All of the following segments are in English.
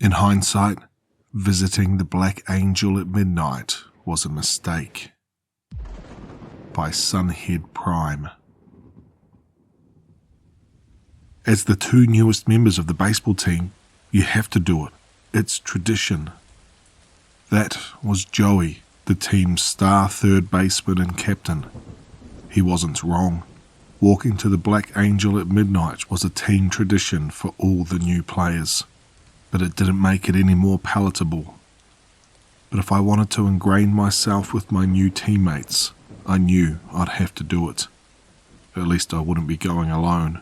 In hindsight, visiting the Black Angel at midnight was a mistake. By SunHeadPrime. As the two newest members of the baseball team, you have to do it. It's tradition. That was Joey, the team's star third baseman and captain. He wasn't wrong. Walking to the Black Angel at midnight was a team tradition for all the new players, but it didn't make it any more palatable. But if I wanted to ingrain myself with my new teammates, I knew I'd have to do it. At least I wouldn't be going alone.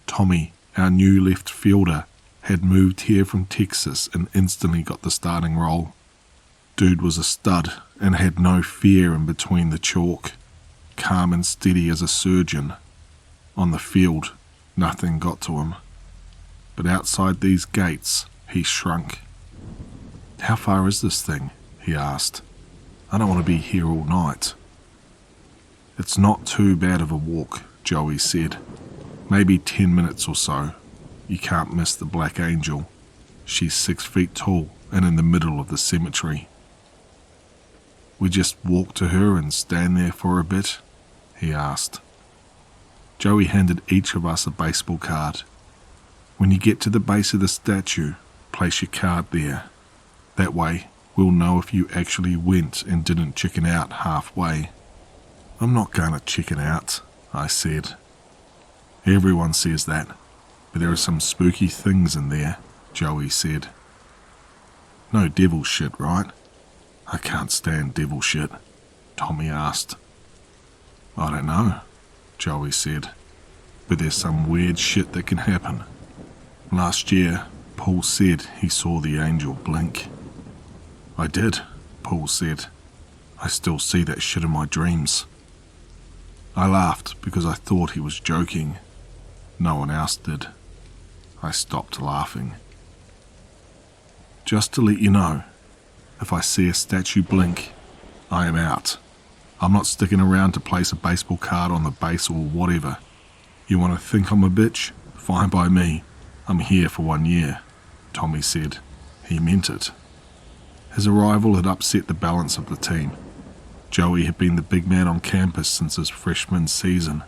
Tommy, our new left fielder, had moved here from Texas and instantly got the starting role. Dude was a stud and had no fear in between the chalk, calm and steady as a surgeon. On the field, nothing got to him. But outside these gates, he shrunk. "How far is this thing?" he asked. "I don't want to be here all night." "It's not too bad of a walk," Joey said. "Maybe 10 minutes or so. You can't miss the Black Angel. She's 6 feet tall and in the middle of the cemetery." "We just walk to her and stand there for a bit?" he asked. Joey handed each of us a baseball card. "When you get to the base of the statue, place your card there. That way, we'll know if you actually went and didn't chicken out halfway." "I'm not going to chicken out," I said. "Everyone says that, but there are some spooky things in there," Joey said. "No devil shit, right?" "I can't stand devil shit," Tommy asked. "I don't know," Joey said, "but there's some weird shit that can happen. Last year, Paul said he saw the angel blink." "I did," Paul said. "I still see that shit in my dreams." I laughed because I thought he was joking. No one else did. I stopped laughing. "Just to let you know, if I see a statue blink, I am out. I'm not sticking around to place a baseball card on the base or whatever. You want to think I'm a bitch? Fine by me. I'm here for 1 year," Tommy said. He meant it. His arrival had upset the balance of the team. Joey had been the big man on campus since his freshman season.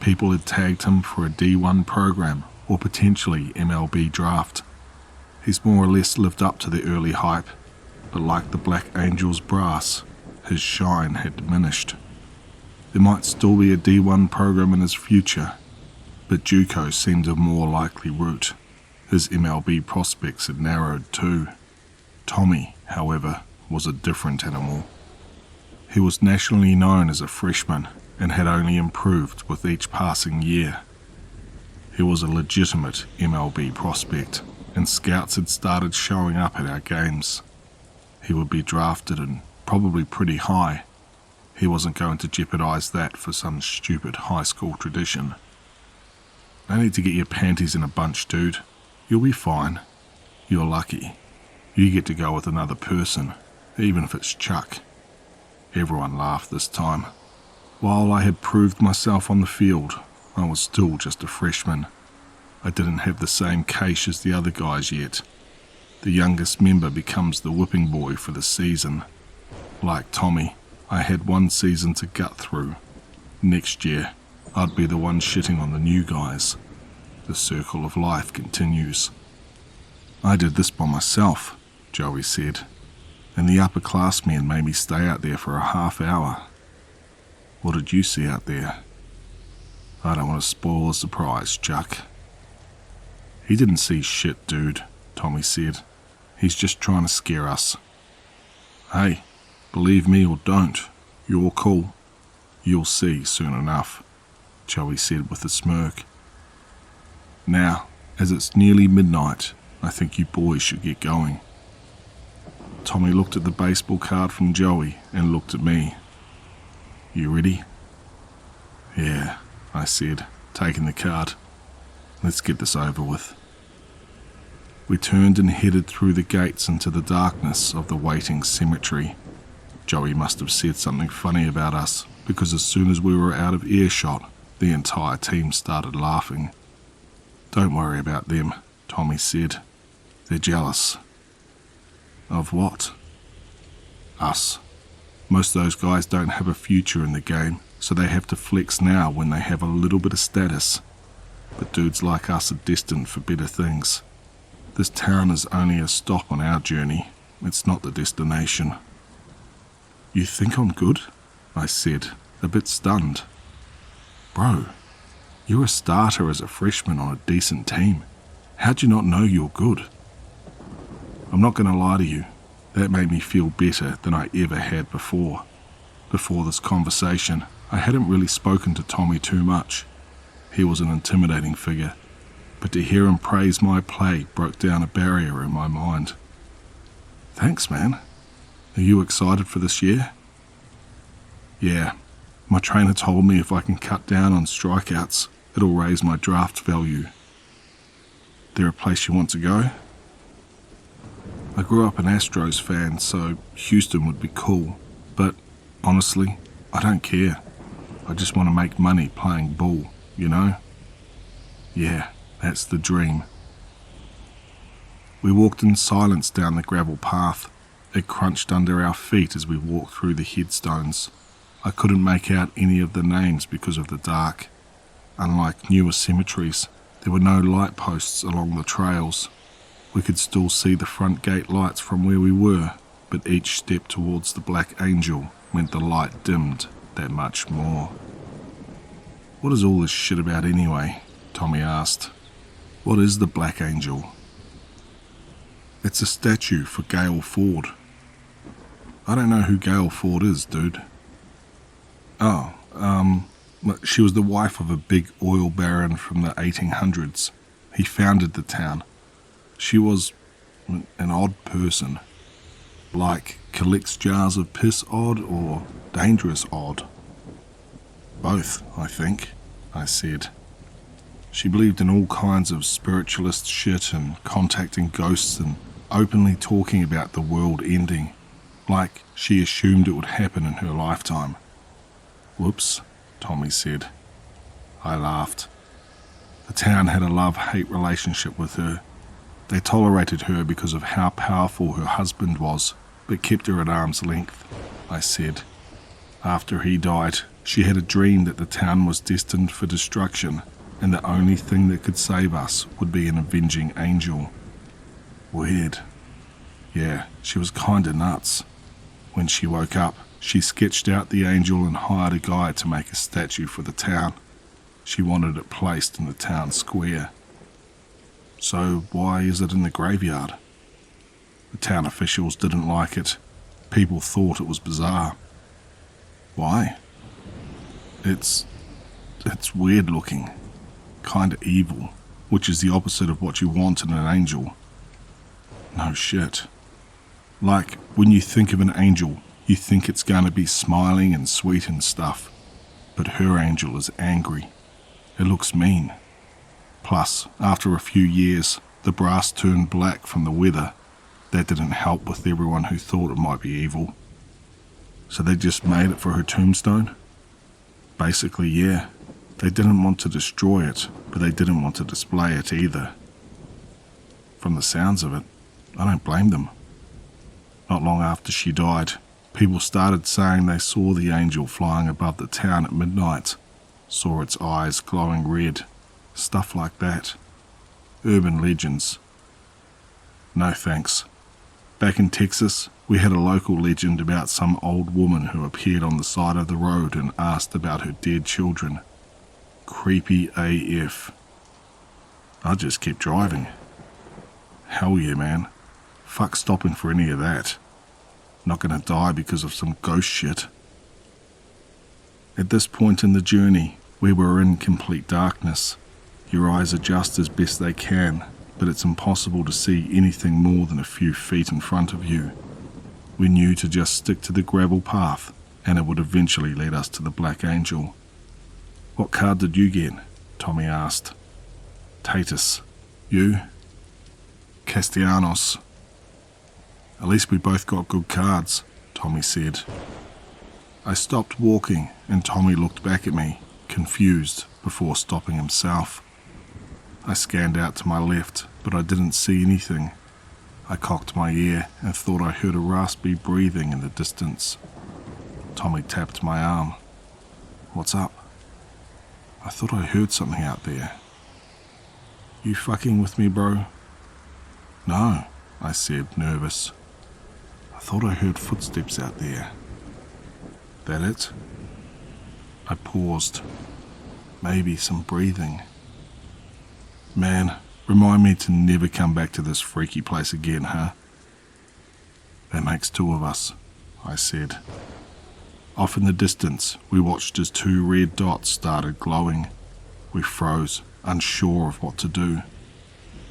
People had tagged him for a D1 program or potentially MLB draft. He's more or less lived up to the early hype, but like the Black Angel's brass, his shine had diminished. There might still be a D1 program in his future, but JUCO seemed a more likely route. His MLB prospects had narrowed too. Tommy, however, was a different animal. He was nationally known as a freshman and had only improved with each passing year. He was a legitimate MLB prospect, and scouts had started showing up at our games. He would be drafted and probably pretty high. He wasn't going to jeopardize that for some stupid high school tradition. "No need to get your panties in a bunch, dude. You'll be fine. You're lucky. You get to go with another person, even if it's Chuck." Everyone laughed this time. While I had proved myself on the field, I was still just a freshman. I didn't have the same cache as the other guys yet. The youngest member becomes the whipping boy for the season. Like Tommy, I had 1 season to gut through. Next year, I'd be the one shitting on the new guys. The circle of life continues. "I did this by myself," Joey said, "and the upperclassmen made me stay out there for a half hour." "What did you see out there?" "I don't want to spoil the surprise, Chuck." "He didn't see shit, dude," Tommy said. "He's just trying to scare us." "Hey, believe me or don't, you're cool. You'll see soon enough," Joey said with a smirk. "Now, as it's nearly midnight, I think you boys should get going." Tommy looked at the baseball card from Joey and looked at me. "You ready?" "Yeah," I said, taking the card. "Let's get this over with." We turned and headed through the gates into the darkness of the waiting cemetery. Joey must have said something funny about us, because as soon as we were out of earshot, the entire team started laughing. "Don't worry about them," Tommy said. They're jealous. Of what? Us. Most of those guys don't have a future in the game, so they have to flex now when they have a little bit of status. But dudes like us are destined for better things. This town is only a stop on our journey. It's not the destination. You think I'm good? I said, a bit stunned. Bro, you're a starter as a freshman on a decent team. How'd you not know you're good? I'm not going to lie to you. That made me feel better than I ever had before. Before this conversation, I hadn't really spoken to Tommy too much. He was an intimidating figure, but to hear him praise my play broke down a barrier in my mind. Thanks, man. Are you excited for this year? Yeah, my trainer told me if I can cut down on strikeouts, it'll raise my draft value. There a place you want to go? I grew up an Astros fan, so Houston would be cool, but honestly, I don't care. I just want to make money playing ball, you know? Yeah, that's the dream. We walked in silence down the gravel path. It crunched under our feet as we walked through the headstones. I couldn't make out any of the names because of the dark. Unlike newer cemeteries, there were no light posts along the trails. We could still see the front gate lights from where we were, but each step towards the Black Angel meant the light dimmed that much more. What is all this shit about anyway? Tommy asked. What is the Black Angel? It's a statue for Gale Ford. I don't know who Gale Ford is, dude. Oh, she was the wife of a big oil baron from the 1800s. He founded the town. She was an odd person. Like collects jars of piss odd or dangerous odd? Both, I think, I said. She believed in all kinds of spiritualist shit and contacting ghosts and openly talking about the world ending, like she assumed it would happen in her lifetime. Whoops, Tommy said. I laughed. The town had a love-hate relationship with her. They tolerated her because of how powerful her husband was, but kept her at arm's length, I said. After he died, she had a dream that the town was destined for destruction, and the only thing that could save us would be an avenging angel. Weird. Yeah, she was kinda nuts. When she woke up, she sketched out the angel and hired a guy to make a statue for the town. She wanted it placed in the town square. So why is it in the graveyard? The town officials didn't like it. People thought it was bizarre. Why? It's weird looking. Kinda evil, which is the opposite of what you want in an angel. No shit. Like, when you think of an angel, you think it's gonna be smiling and sweet and stuff. But her angel is angry. It looks mean. Plus, after a few years, the brass turned black from the weather. That didn't help with everyone who thought it might be evil. So they just made it for her tombstone? Basically, yeah. They didn't want to destroy it, but they didn't want to display it either. From the sounds of it, I don't blame them. Not long after she died, people started saying they saw the angel flying above the town at midnight, saw its eyes glowing red, stuff like that. Urban legends. No thanks. Back in Texas, we had a local legend about some old woman who appeared on the side of the road and asked about her dead children. Creepy AF. I just kept driving. Hell yeah, man. Fuck stopping for any of that. Not gonna die because of some ghost shit. At this point in the journey, we were in complete darkness. Your eyes adjust as best they can, but it's impossible to see anything more than a few feet in front of you. We knew to just stick to the gravel path, and it would eventually lead us to the Black Angel. What card did you get? Tommy asked. Tatus. You? Castellanos. At least we both got good cards, Tommy said. I stopped walking, and Tommy looked back at me, confused, before stopping himself. I scanned out to my left, but I didn't see anything. I cocked my ear and thought I heard a raspy breathing in the distance. Tommy tapped my arm. "What's up?" "I thought I heard something out there." "You fucking with me, bro?" "No," I said, nervous. "I thought I heard footsteps out there." "That it?" I paused. "Maybe some breathing." "Man, remind me to never come back to this freaky place again, huh?" "That makes two of us," I said. Off in the distance, we watched as two red dots started glowing. We froze, unsure of what to do.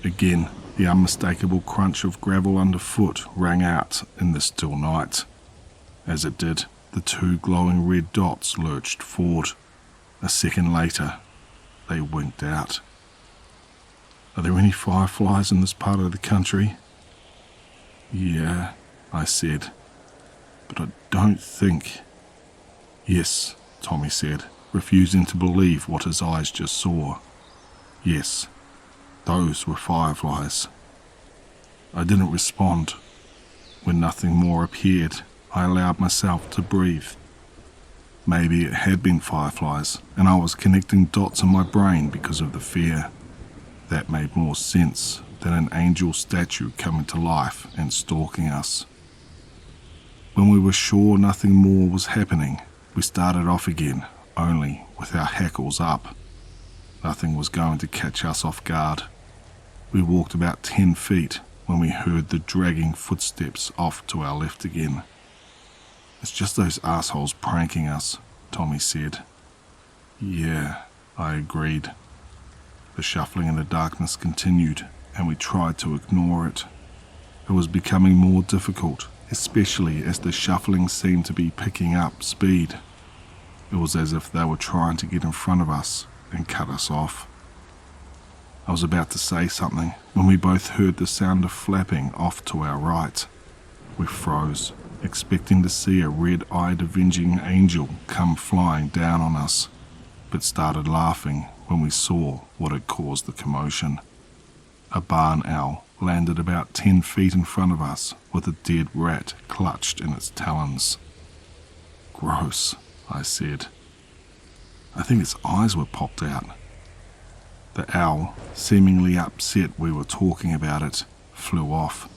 Again, the unmistakable crunch of gravel underfoot rang out in the still night. As it did, the two glowing red dots lurched forward. A second later, they winked out. "Are there any fireflies in this part of the country?" "Yeah," I said, "but I don't think—" "Yes," Tommy said, refusing to believe what his eyes just saw. "Yes, those were fireflies." I didn't respond. When nothing more appeared, I allowed myself to breathe. Maybe it had been fireflies, and I was connecting dots in my brain because of the fear. That made more sense than an angel statue coming to life and stalking us. When we were sure nothing more was happening, we started off again, only with our hackles up. Nothing was going to catch us off guard. We walked about 10 feet when we heard the dragging footsteps off to our left again. "It's just those assholes pranking us," Tommy said. "Yeah," I agreed. The shuffling in the darkness continued, and we tried to ignore it. It was becoming more difficult, especially as the shuffling seemed to be picking up speed. It was as if they were trying to get in front of us and cut us off. I was about to say something when we both heard the sound of flapping off to our right. We froze, expecting to see a red-eyed avenging angel come flying down on us, but started laughing when we saw what had caused the commotion. A barn owl landed about 10 feet in front of us with a dead rat clutched in its talons. "Gross," I said. "I think its eyes were popped out." The owl, seemingly upset we were talking about it, flew off.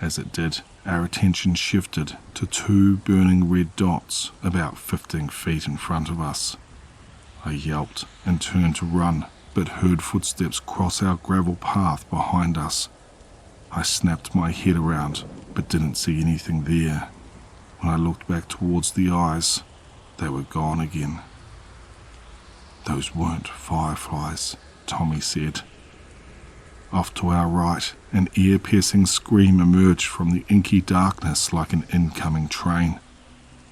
As it did, our attention shifted to two burning red dots about 15 feet in front of us. I yelped and turned to run, but heard footsteps cross our gravel path behind us. I snapped my head around, but didn't see anything there. When I looked back towards the eyes, they were gone again. "Those weren't fireflies," Tommy said. Off to our right, an ear-piercing scream emerged from the inky darkness like an incoming train.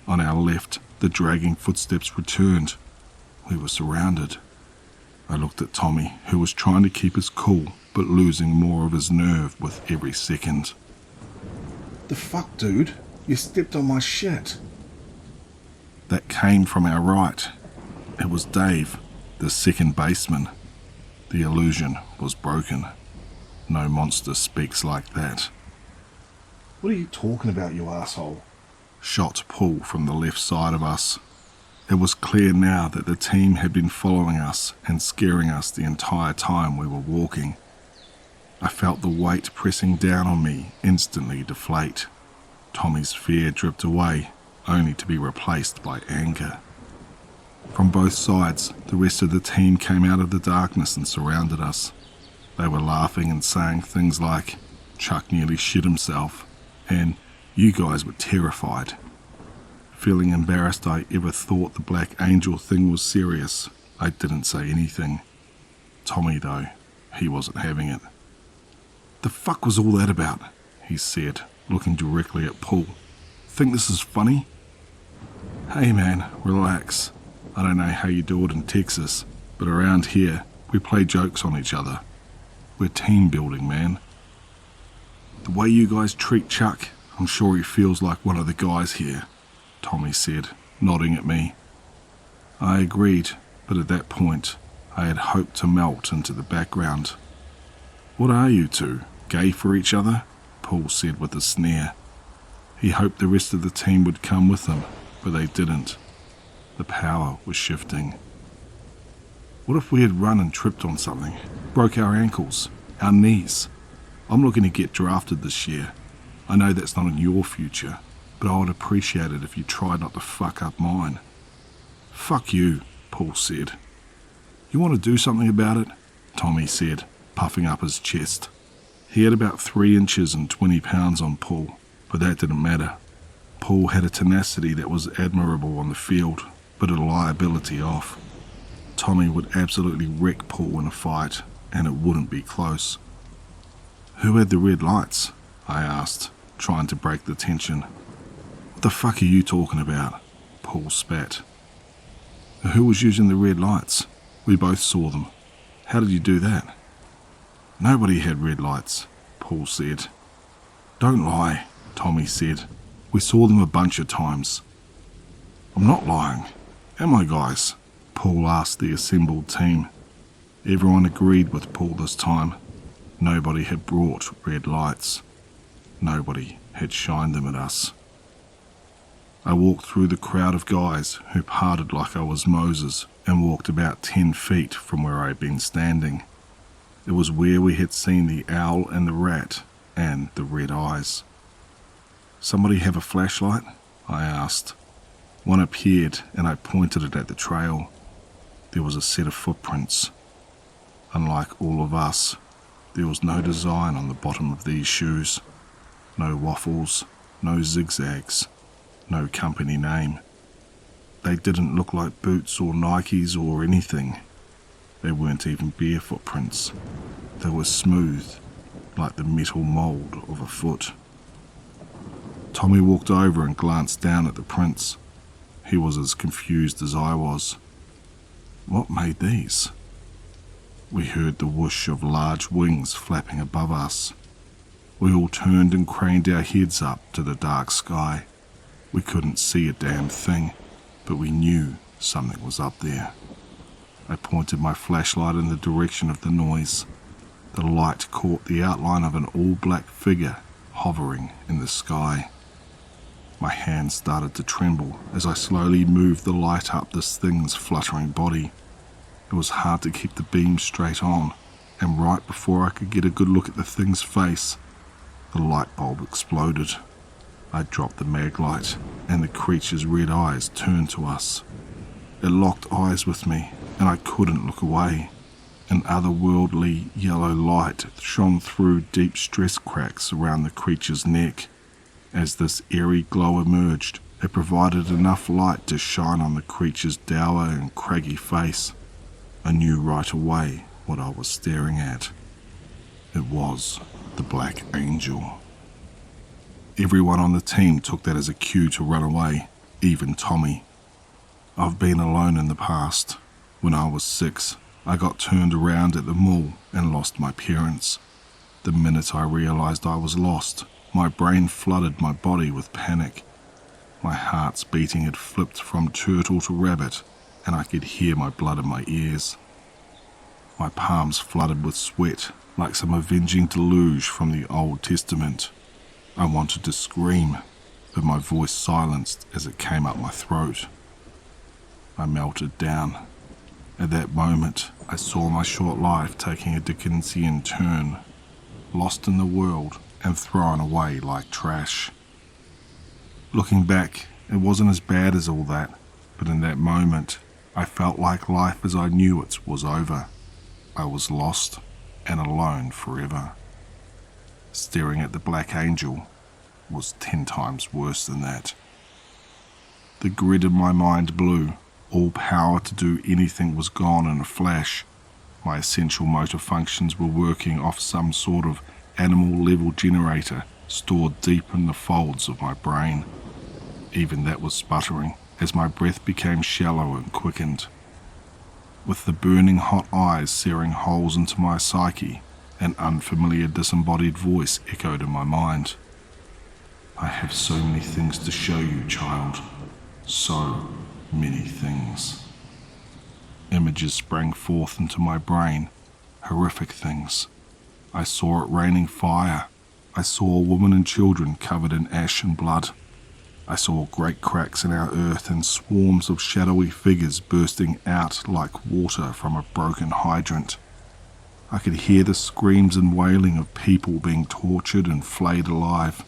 On our left, the dragging footsteps returned. We were surrounded. I looked at Tommy, who was trying to keep his cool, but losing more of his nerve with every second. "The fuck, dude? You stepped on my shit." That came from our right. It was Dave, the second baseman. The illusion was broken. No monster speaks like that. "What are you talking about, you asshole?" shot Paul from the left side of us. It was clear now that the team had been following us and scaring us the entire time we were walking. I felt the weight pressing down on me instantly deflate. Tommy's fear dripped away, only to be replaced by anger. From both sides, the rest of the team came out of the darkness and surrounded us. They were laughing and saying things like, "Chuck nearly shit himself," and "You guys were terrified." Feeling embarrassed I ever thought the Black Angel thing was serious, I didn't say anything. Tommy, though, he wasn't having it. "The fuck was all that about?" he said, looking directly at Paul. "Think this is funny?" "Hey man, relax. I don't know how you do it in Texas, but around here, we play jokes on each other. We're team building, man. The way you guys treat Chuck, I'm sure he feels like one of the guys here," Tommy said, nodding at me. I agreed, but at that point, I had hoped to melt into the background. "What are you two, gay for each other?" Paul said with a sneer. He hoped the rest of the team would come with him, but they didn't. The power was shifting. What if we had run and tripped on something, broke our ankles, our knees? I'm looking to get drafted this year. I know that's not in your future, but I would appreciate it if you tried not to fuck up mine. Fuck you, Paul said. You want to do something about it? Tommy said, puffing up his chest. He had about 3 inches and 20 pounds on Paul, but that didn't matter. Paul had a tenacity that was admirable on the field, but a liability off. Tommy would absolutely wreck Paul in a fight, and it wouldn't be close. Who had the red lights? I asked, trying to break the tension. What the fuck are you talking about? Paul spat. Who was using the red lights? We both saw them. How did you do that? Nobody had red lights, Paul said. Don't lie, Tommy said. We saw them a bunch of times. I'm not lying, am I, guys? Paul asked the assembled team. Everyone agreed with Paul this time. Nobody had brought red lights. Nobody had shined them at us. I walked through the crowd of guys who parted like I was Moses and walked about 10 feet from where I had been standing. It was where we had seen the owl and the rat and the red eyes. Somebody have a flashlight? I asked. One appeared and I pointed it at the trail. There was a set of footprints. Unlike all of us, there was no design on the bottom of these shoes. No waffles, no zigzags, no company name. They didn't look like boots or Nikes or anything. They weren't even bare footprints. They were smooth, like the metal mould of a foot. Tommy walked over and glanced down at the prints. He was as confused as I was. What made these? We heard the whoosh of large wings flapping above us. We all turned and craned our heads up to the dark sky. We couldn't see a damn thing, but we knew something was up there. I pointed my flashlight in the direction of the noise. The light caught the outline of an all-black figure hovering in the sky. My hands started to tremble as I slowly moved the light up this thing's fluttering body. It was hard to keep the beam straight on, and right before I could get a good look at the thing's face, the light bulb exploded. I dropped the mag light, and the creature's red eyes turned to us. It locked eyes with me, and I couldn't look away. An otherworldly yellow light shone through deep stress cracks around the creature's neck. As this eerie glow emerged, it provided enough light to shine on the creature's dour and craggy face. I knew right away what I was staring at. It was the Black Angel. Everyone on the team took that as a cue to run away, even Tommy. I've been alone in the past. When I was 6, I got turned around at the mall and lost my parents. The minute I realized I was lost, my brain flooded my body with panic. My heart's beating had flipped from turtle to rabbit, and I could hear my blood in my ears. My palms flooded with sweat, like some avenging deluge from the Old Testament. I wanted to scream, but my voice silenced as it came up my throat. I melted down. At that moment, I saw my short life taking a Dickensian turn, lost in the world and thrown away like trash. Looking back, it wasn't as bad as all that, but in that moment, I felt like life as I knew it was over. I was lost and alone forever. Staring at the Black Angel was 10 times worse than that. The grid in my mind blew. All power to do anything was gone in a flash. My essential motor functions were working off some sort of animal-level generator stored deep in the folds of my brain. Even that was sputtering as my breath became shallow and quickened. With the burning hot eyes searing holes into my psyche, an unfamiliar disembodied voice echoed in my mind. I have so many things to show you, child. So many things. Images sprang forth into my brain, horrific things. I saw it raining fire, I saw women and children covered in ash and blood. I saw great cracks in our earth and swarms of shadowy figures bursting out like water from a broken hydrant. I could hear the screams and wailing of people being tortured and flayed alive.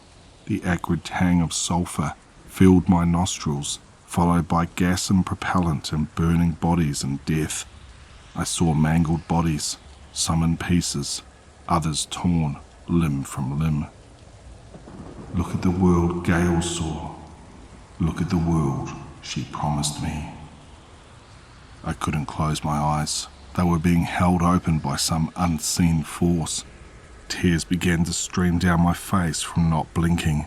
The acrid tang of sulphur filled my nostrils, followed by gas and propellant and burning bodies and death. I saw mangled bodies, some in pieces, others torn limb from limb. Look at the world Gail saw. Look at the world she promised me. I couldn't close my eyes. They were being held open by some unseen force. Tears began to stream down my face from not blinking.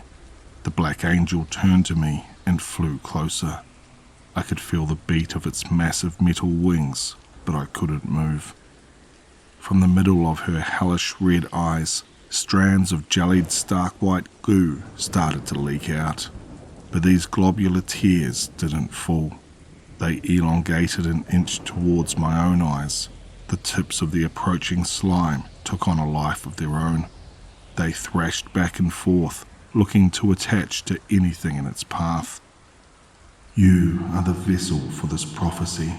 The black angel turned to me and flew closer. I could feel the beat of its massive metal wings, but I couldn't move. From the middle of her hellish red eyes, strands of jellied stark white goo started to leak out. But these globular tears didn't fall. They elongated an inch towards my own eyes. The tips of the approaching slime took on a life of their own. They thrashed back and forth, looking to attach to anything in its path. You are the vessel for this prophecy.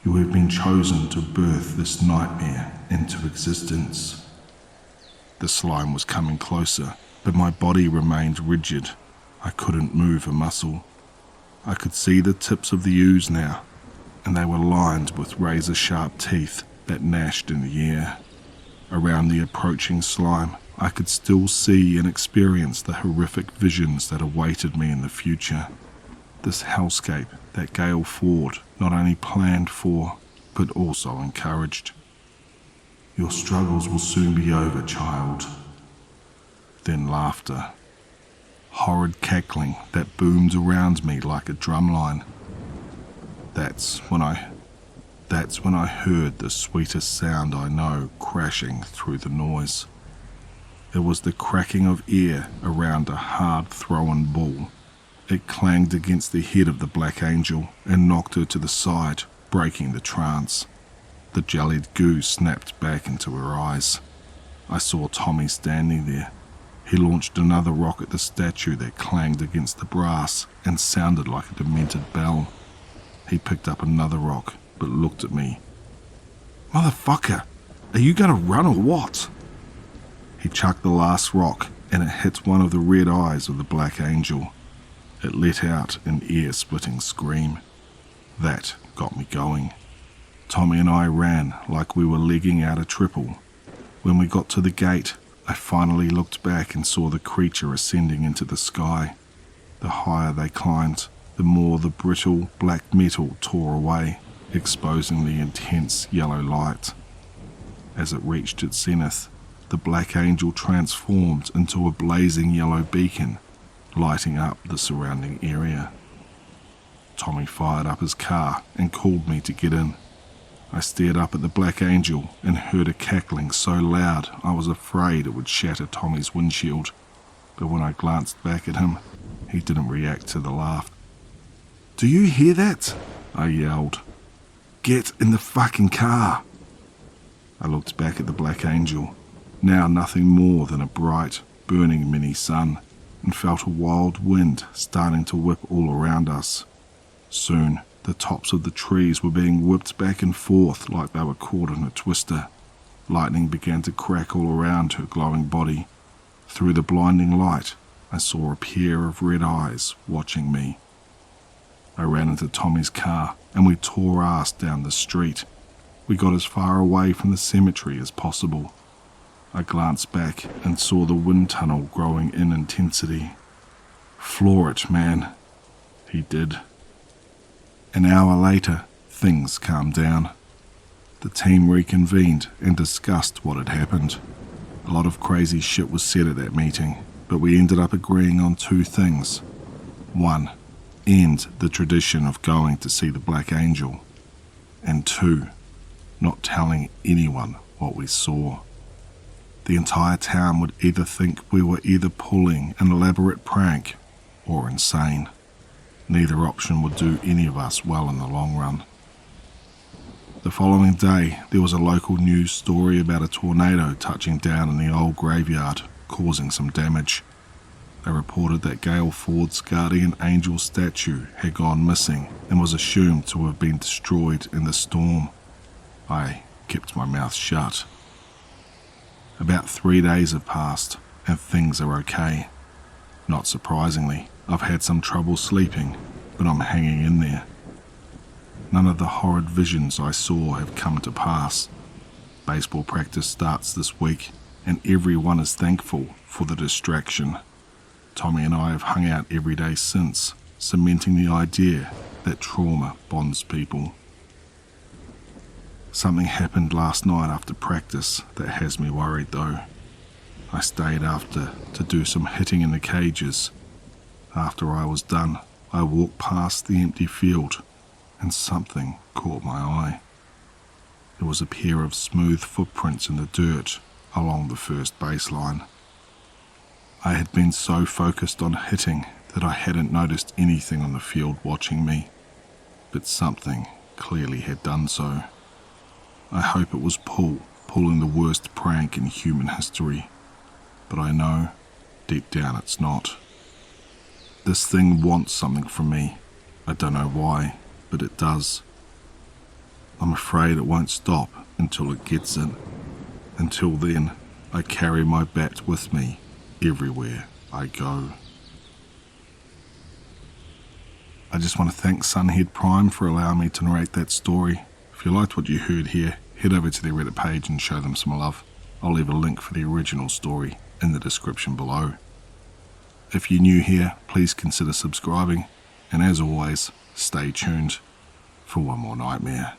You have been chosen to birth this nightmare into existence. The slime was coming closer, but my body remained rigid. I couldn't move a muscle. I could see the tips of the ooze now, and they were lined with razor-sharp teeth that gnashed in the air. Around the approaching slime, I could still see and experience the horrific visions that awaited me in the future. This hellscape that Gale Ford not only planned for, but also encouraged. Your struggles will soon be over, child. Then laughter. Horrid cackling that boomed around me like a drumline. That's when I heard the sweetest sound I know crashing through the noise. It was the cracking of air around a hard-thrown ball. It clanged against the head of the black angel and knocked her to the side, breaking the trance. The jellied goo snapped back into her eyes. I saw Tommy standing there. He launched another rock at the statue that clanged against the brass and sounded like a demented bell. He picked up another rock, but looked at me. Motherfucker, are you gonna run or what? He chucked the last rock and it hit one of the red eyes of the black angel. It let out an ear-splitting scream. That got me going. Tommy and I ran like we were legging out a triple. When we got to the gate, I finally looked back and saw the creature ascending into the sky. The higher they climbed, the more the brittle black metal tore away, exposing the intense yellow light. As it reached its zenith, the black angel transformed into a blazing yellow beacon, lighting up the surrounding area. Tommy fired up his car and called me to get in. I stared up at the black angel and heard a cackling so loud I was afraid it would shatter Tommy's windshield. But when I glanced back at him, he didn't react to the laugh. "Do you hear that?" I yelled. "Get in the fucking car." I looked back at the black angel, now nothing more than a bright, burning mini sun, and felt a wild wind starting to whip all around us. Soon, the tops of the trees were being whipped back and forth like they were caught in a twister. Lightning began to crack all around her glowing body. Through the blinding light, I saw a pair of red eyes watching me. I ran into Tommy's car and we tore ass down the street. We got as far away from the cemetery as possible. I glanced back and saw the wind tunnel growing in intensity. "Floor it, man." He did. An hour later, things calmed down. The team reconvened and discussed what had happened. A lot of crazy shit was said at that meeting, but we ended up agreeing on two things. 1. End the tradition of going to see the Black Angel. And 2. Not telling anyone what we saw. The entire town would either think we were either pulling an elaborate prank or insane. Neither option would do any of us well in the long run. The following day, there was a local news story about a tornado touching down in the old graveyard causing some damage. They reported that Gail Ford's guardian angel statue had gone missing and was assumed to have been destroyed in the storm. I kept my mouth shut. About 3 days have passed and things are okay. Not surprisingly, I've had some trouble sleeping, but I'm hanging in there. None of the horrid visions I saw have come to pass. Baseball practice starts this week, and everyone is thankful for the distraction. Tommy and I have hung out every day since, cementing the idea that trauma bonds people. Something happened last night after practice that has me worried though. I stayed after to do some hitting in the cages. After I was done, I walked past the empty field and something caught my eye. There was a pair of smooth footprints in the dirt along the first baseline. I had been so focused on hitting that I hadn't noticed anything on the field watching me, but something clearly had done so. I hope it was Paul pulling the worst prank in human history, but I know deep down it's not. This thing wants something from me. I don't know why, but it does. I'm afraid it won't stop until it gets it. Until then, I carry my bat with me everywhere I go. I just want to thank SunHeadPrime for allowing me to narrate that story. If you liked what you heard here, head over to their Reddit page and show them some love. I'll leave a link for the original story in the description below. If you're new here, please consider subscribing, and as always, stay tuned for one more nightmare.